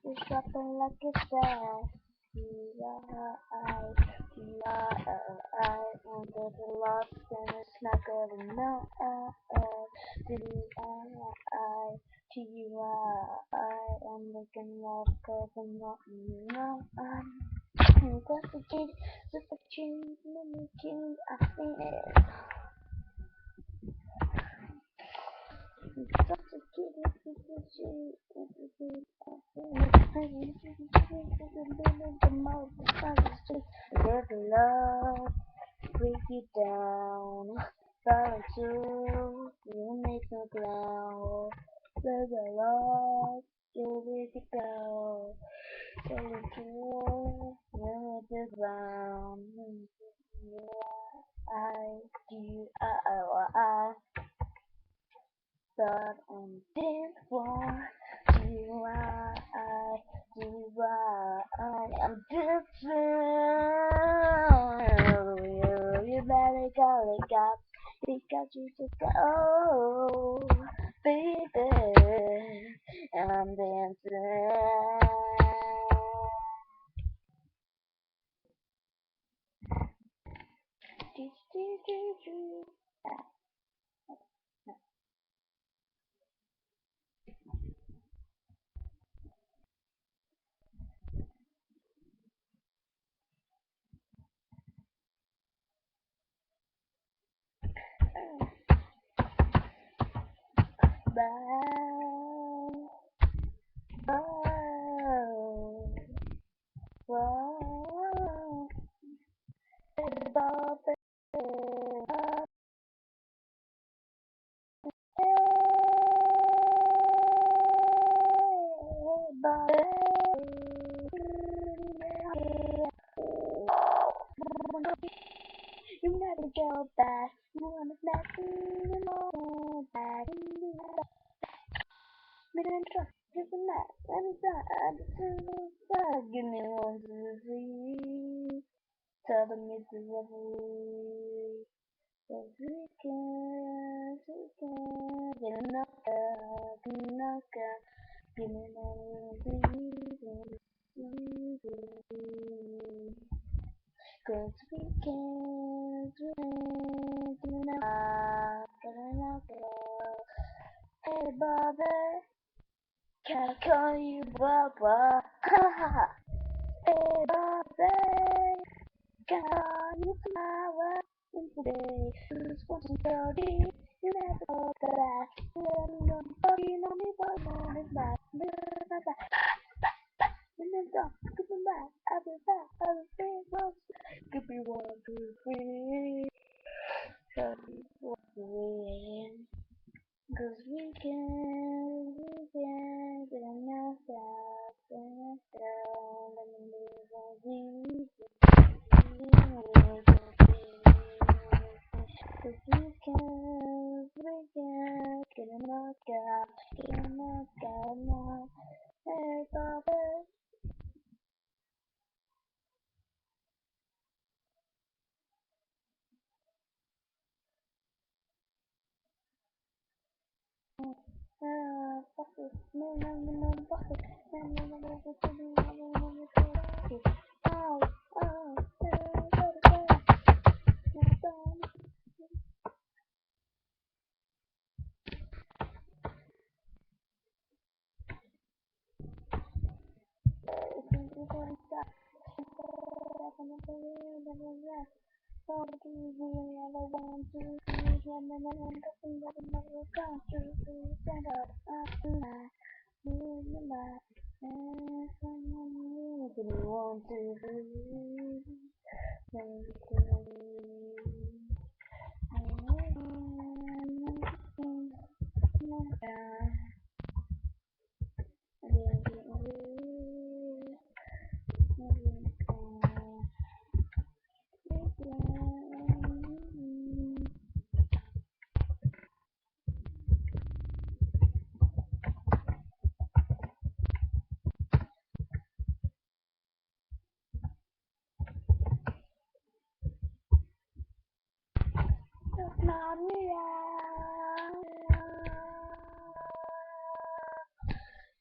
You're shopping like a fast. T-I-I, under the lost and it's not good enough. T-I-I, I'm looking up cause I'm not enough. Intoxicated, super tuned, mimicking, I think it. Intoxicated, super tuned, let the love break you down. Fall into you make no ground. Let the love you break it down. Fall into you the ground. I do I start and dance for you I'm different. You better go look up because you just go, baby. I'm dancing. Bye. Whoa, whoa, Bobby, you never go back. You wanna back in the back in the me and trust, just a night, and it's not the side. Give me one, two, three. Tell them it's a reverie. Cause we can get a knockout, give me more easy. Cause we can get a knockout. Hey Bobby, can I call you Baba? Ha ha ha. Hey Bobby, can I call you tomorrow? Today, this wasn't dirty. You never thought that you know me, but on his back. And then don't give him back. I'll be back. I'll be back. Give me one, two, three. Tell me what's the way. Cause we can get enough out, let me live on these. Cause we can get enough out, now. Hey, Bobby. Fuck it. No, fuck it. Oh, oh,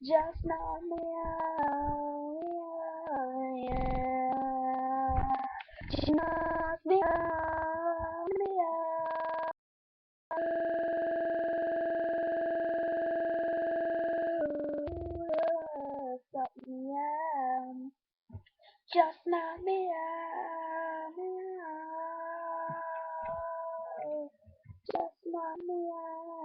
just not me. She must be on. Stop me out. Just knock me out. Just knock me out.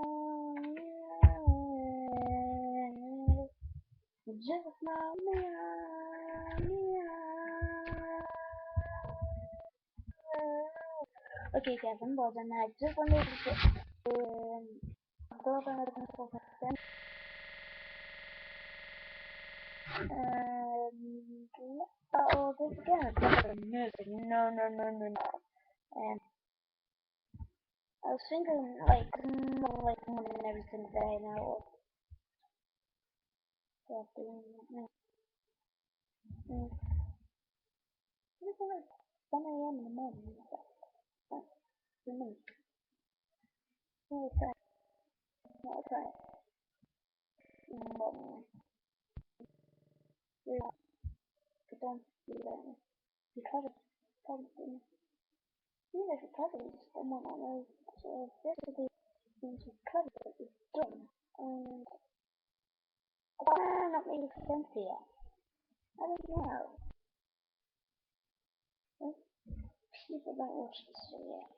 Just knock me out. Okay, guys, I'm bored and I just wanted to go over another question. Oh, this again is better than music. No, no, no, no, no. And I was thinking like more than every single day now. So doing it's like 1 a.m. in the morning. That's for me. No, it's right. No, it's right. But don't do that. Because it's probably even if it's probably someone I know. So basically, things recovered is done. And why not make sense here? I don't know. People don't watch this, so yeah.